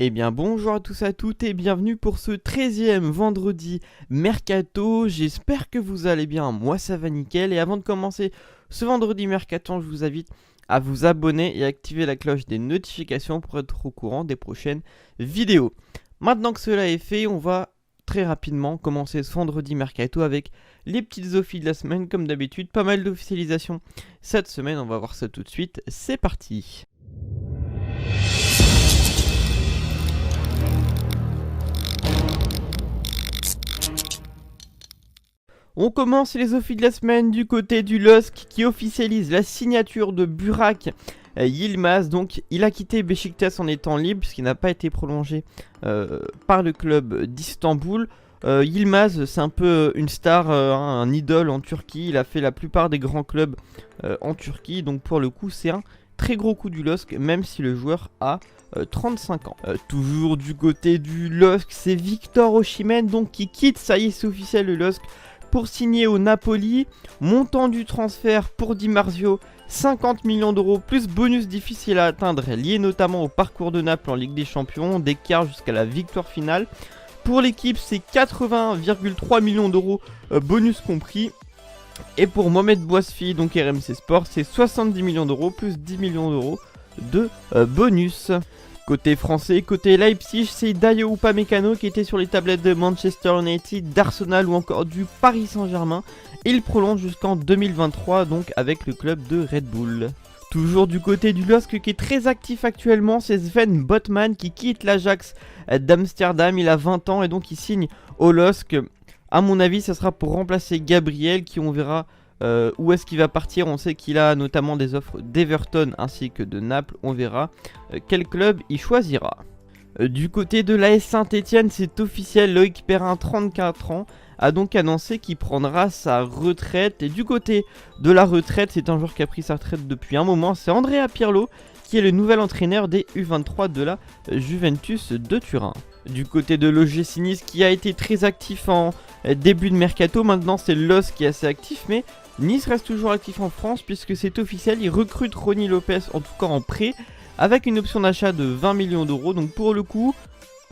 Eh bien bonjour à tous et à toutes et bienvenue pour ce 13e vendredi Mercato. J'espère que vous allez bien, moi ça va nickel. Et avant de commencer ce vendredi Mercato, je vous invite à vous abonner et activer la cloche des notifications pour être au courant des prochaines vidéos. Maintenant que cela est fait, on va très rapidement commencer ce vendredi Mercato avec les petites offies de la semaine. Comme d'habitude, pas mal d'officialisation cette semaine, on va voir ça tout de suite. C'est parti. On commence les offies de la semaine du côté du LOSC qui officialise la signature de Burak Yilmaz. Donc il a quitté Beşiktaş en étant libre puisqu'il n'a pas été prolongé par le club d'Istanbul. Yilmaz, c'est un peu une star, un idole en Turquie. Il a fait la plupart des grands clubs en Turquie. Donc pour le coup c'est un très gros coup du LOSC même si le joueur a 35 ans. Toujours du côté du LOSC, c'est Victor Osimhen donc qui quitte, ça y est c'est officiel, le LOSC pour signer au Napoli. Montant du transfert pour Di Marzio, 50 millions d'euros plus bonus difficile à atteindre lié notamment au parcours de Naples en Ligue des Champions, d'écart jusqu'à la victoire finale. Pour l'équipe c'est 80,3 millions d'euros bonus compris. Et pour Mohamed Bouasfi donc RMC Sport c'est 70 millions d'euros plus 10 millions d'euros de bonus. Côté français, côté Leipzig, c'est Dayo Upamecano qui était sur les tablettes de Manchester United, d'Arsenal ou encore du Paris Saint-Germain. Il prolonge jusqu'en 2023 donc avec le club de Red Bull. Toujours du côté du LOSC qui est très actif actuellement, c'est Sven Botman qui quitte l'Ajax d'Amsterdam. Il a 20 ans et donc il signe au LOSC. A mon avis, ça sera pour remplacer Gabriel qui on verra où est-ce qu'il va partir. On sait qu'il a notamment des offres d'Everton ainsi que de Naples. On verra quel club il choisira. Du côté de l'AS Saint-Etienne, c'est officiel, Loïc Perrin, 34 ans, a donc annoncé qu'il prendra sa retraite. Et du côté de la retraite, c'est un joueur qui a pris sa retraite depuis un moment, c'est Andrea Pirlo qui est le nouvel entraîneur des U23 de la Juventus de Turin. Du côté de l'OGC Nice qui a été très actif en début de mercato, maintenant c'est le LOSC qui est assez actif, mais Nice reste toujours actif en France puisque c'est officiel, il recrute Ronny Lopez en tout cas en prêt avec une option d'achat de 20 millions d'euros. Donc pour le coup,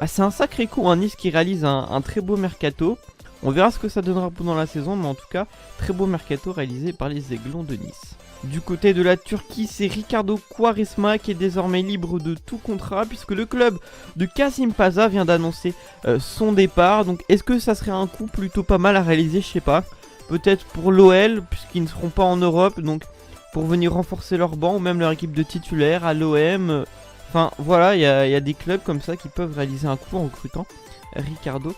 c'est un sacré coup, Nice qui réalise un très beau mercato. On verra ce que ça donnera pendant la saison, mais en tout cas, très beau mercato réalisé par les Aiglons de Nice. Du côté de la Turquie, c'est Ricardo Quaresma qui est désormais libre de tout contrat puisque le club de Kasım Paşa vient d'annoncer son départ. Donc est-ce que ça serait un coup plutôt pas mal à réaliser, je sais pas. Peut-être pour l'OL puisqu'ils ne seront pas en Europe, donc pour venir renforcer leur banc ou même leur équipe de titulaires à l'OM. Enfin voilà, il y a des clubs comme ça qui peuvent réaliser un coup en recrutant Ricardo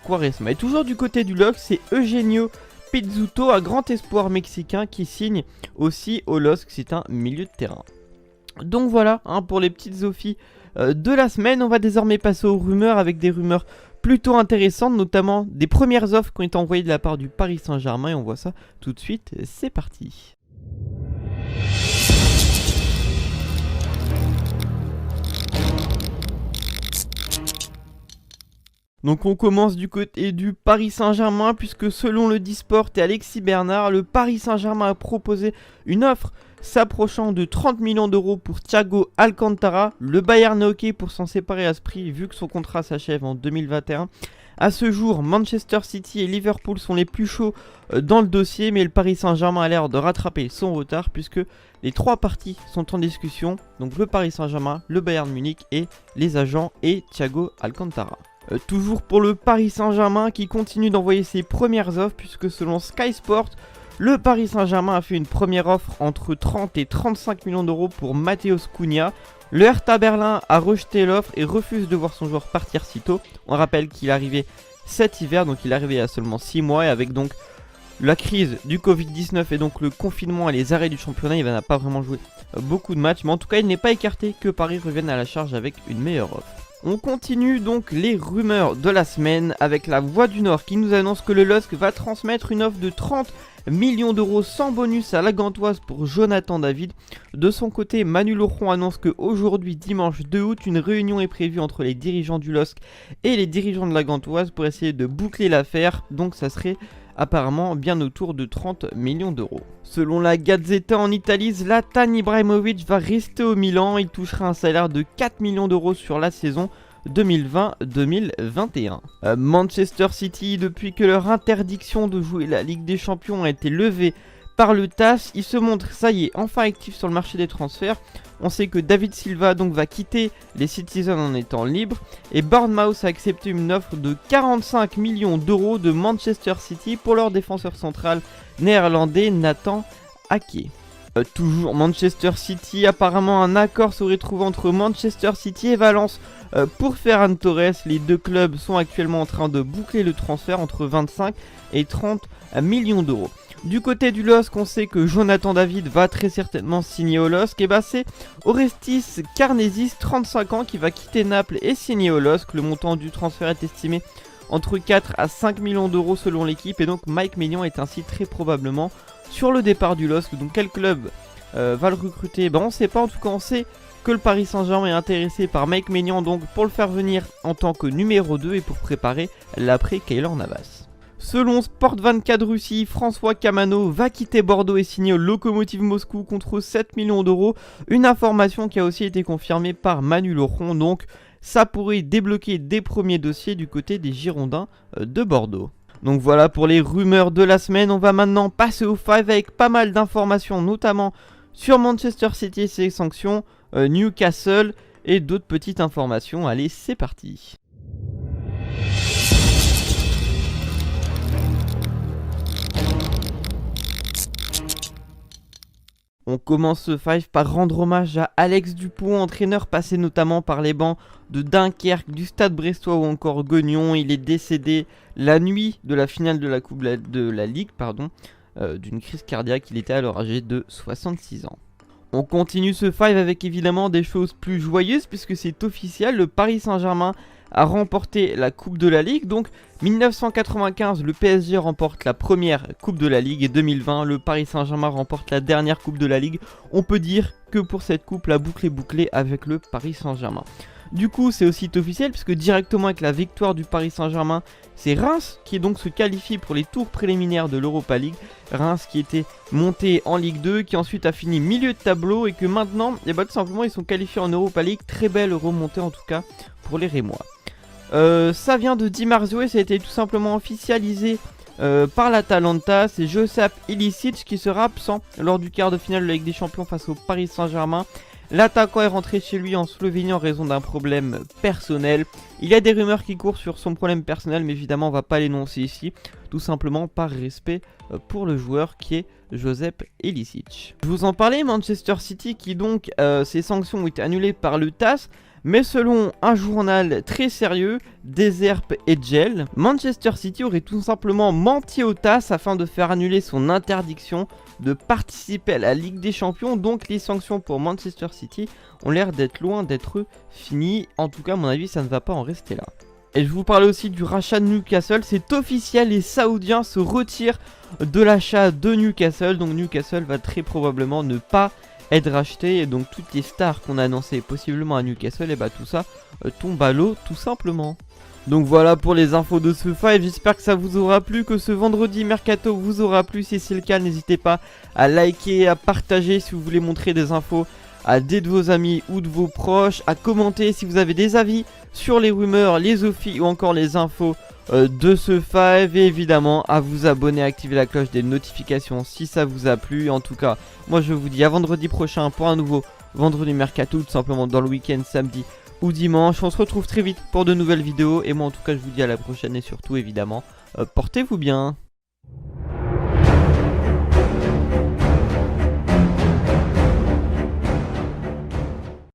Quaresma. Et toujours du côté du LOSC, c'est Eugenio Pizzuto, un grand espoir mexicain qui signe aussi au LOSC, c'est un milieu de terrain. Donc voilà pour les petites offies de la semaine. On va désormais passer aux rumeurs avec des rumeurs plutôt intéressantes, notamment des premières offres qui ont été envoyées de la part du Paris Saint-Germain et on voit ça tout de suite, c'est parti. Donc on commence du côté du Paris Saint-Germain puisque selon le Disport et Alexis Bernard, le Paris Saint-Germain a proposé une offre s'approchant de 30 millions d'euros pour Thiago Alcantara. Le Bayern est ok pour s'en séparer à ce prix vu que son contrat s'achève en 2021. A ce jour, Manchester City et Liverpool sont les plus chauds dans le dossier, mais le Paris Saint-Germain a l'air de rattraper son retard puisque les trois parties sont en discussion. Donc le Paris Saint-Germain, le Bayern Munich et les agents et Thiago Alcantara. Toujours pour le Paris Saint-Germain qui continue d'envoyer ses premières offres puisque selon Sky Sport, le Paris Saint-Germain a fait une première offre entre 30 et 35 millions d'euros pour Matheus Cunha. Le Hertha Berlin a rejeté l'offre et refuse de voir son joueur partir si tôt. On rappelle qu'il est arrivé cet hiver, donc il est arrivé il y a seulement 6 mois et avec donc la crise du Covid-19 et donc le confinement et les arrêts du championnat, il n'a pas vraiment joué beaucoup de matchs. Mais en tout cas, il n'est pas écarté que Paris revienne à la charge avec une meilleure offre. On continue donc les rumeurs de la semaine avec la Voix du Nord qui nous annonce que le LOSC va transmettre une offre de 30 millions d'euros sans bonus à la Gantoise pour Jonathan David. De son côté, Manu Laurent annonce qu'aujourd'hui, dimanche 2 août, une réunion est prévue entre les dirigeants du LOSC et les dirigeants de la Gantoise pour essayer de boucler l'affaire. Donc ça serait apparemment bien autour de 30 millions d'euros. Selon la Gazzetta en Italie, Zlatan Ibrahimovic va rester au Milan. Il touchera un salaire de 4 millions d'euros sur la saison. 2020-2021. Manchester City, depuis que leur interdiction de jouer la Ligue des Champions a été levée par le TAS, il se montre, ça y est, enfin actif sur le marché des transferts. On sait que David Silva donc va quitter les Citizens en étant libre, et Bournemouth a accepté une offre de 45 millions d'euros de Manchester City pour leur défenseur central néerlandais Nathan Ake. Toujours Manchester City, apparemment un accord serait trouvé entre Manchester City et Valence pour Ferran Torres. Les deux clubs sont actuellement en train de boucler le transfert entre 25 et 30 millions d'euros. Du côté du LOSC, on sait que Jonathan David va très certainement signer au LOSC. Et bah c'est Orestis Karnesis, 35 ans, qui va quitter Naples et signer au LOSC. Le montant du transfert est estimé entre 4 à 5 millions d'euros selon l'équipe. Et donc Mike Maignan est ainsi très probablement sur le départ du LOSC. Donc quel club va le recruter? On ne sait pas, en tout cas on sait que le Paris Saint-Germain est intéressé par Mike Maignan, donc pour le faire venir en tant que numéro 2 et pour préparer l'après Keylor Navas. Selon Sport24 Russie, François Kamano va quitter Bordeaux et signer au Lokomotiv Moscou contre 7 millions d'euros. Une information qui a aussi été confirmée par Manu Laurent, donc ça pourrait débloquer des premiers dossiers du côté des Girondins de Bordeaux. Donc voilà pour les rumeurs de la semaine. On va maintenant passer au 5 avec pas mal d'informations, notamment sur Manchester City et ses sanctions, Newcastle et d'autres petites informations. Allez, c'est parti. On commence ce 5 par rendre hommage à Alex Dupont, entraîneur passé notamment par les bancs de Dunkerque, du Stade Brestois ou encore Guignon. Il est décédé la nuit de la finale de la Coupe de la Ligue, d'une crise cardiaque. Il était alors âgé de 66 ans. On continue ce 5 avec évidemment des choses plus joyeuses puisque c'est officiel, le Paris Saint-Germain a remporté la Coupe de la Ligue. Donc 1995, le PSG remporte la première Coupe de la Ligue et 2020, le Paris Saint-Germain remporte la dernière Coupe de la Ligue. On peut dire que pour cette coupe, la boucle est bouclée avec le Paris Saint-Germain. Du coup, c'est aussi officiel puisque directement avec la victoire du Paris Saint-Germain, c'est Reims qui donc se qualifie pour les tours préliminaires de l'Europa League. Reims qui était monté en Ligue 2, qui ensuite a fini milieu de tableau et que maintenant, tout simplement, ils sont qualifiés en Europa League. Très belle remontée en tout cas pour les Rémois. Ça vient de Di Marzio et ça a été tout simplement officialisé par l'Atalanta. C'est Josep Ilicic qui sera absent lors du quart de finale de la Ligue des Champions face au Paris Saint-Germain. L'attaquant est rentré chez lui en Slovénie en raison d'un problème personnel. Il y a des rumeurs qui courent sur son problème personnel, mais évidemment on va pas l'énoncer ici, tout simplement par respect pour le joueur qui est Josep Ilicic. Je vous en parlais, Manchester City qui donc ses sanctions ont été annulées par le TAS. Mais selon un journal très sérieux, Deserp et Gel, Manchester City aurait tout simplement menti au TAS afin de faire annuler son interdiction de participer à la Ligue des Champions. Donc les sanctions pour Manchester City ont l'air d'être loin d'être finies. En tout cas, à mon avis, ça ne va pas en rester là. Et je vous parlais aussi du rachat de Newcastle. C'est officiel, les Saoudiens se retirent de l'achat de Newcastle. Donc Newcastle va très probablement ne pas être racheté, et donc toutes les stars qu'on a annoncées possiblement à Newcastle, et tout ça tombe à l'eau tout simplement. Donc voilà pour les infos de ce 5, j'espère que ça vous aura plu, que ce vendredi mercato vous aura plu. Si c'est le cas, n'hésitez pas à liker, à partager si vous voulez montrer des infos à des de vos amis ou de vos proches, à commenter si vous avez des avis sur les rumeurs, les offies ou encore les infos de ce 5, et évidemment à vous abonner, à activer la cloche des notifications si ça vous a plu. En tout cas, moi je vous dis à vendredi prochain pour un nouveau vendredi mercato, tout simplement dans le week-end, samedi ou dimanche. On se retrouve très vite pour de nouvelles vidéos, et moi en tout cas je vous dis à la prochaine, et surtout évidemment portez-vous bien.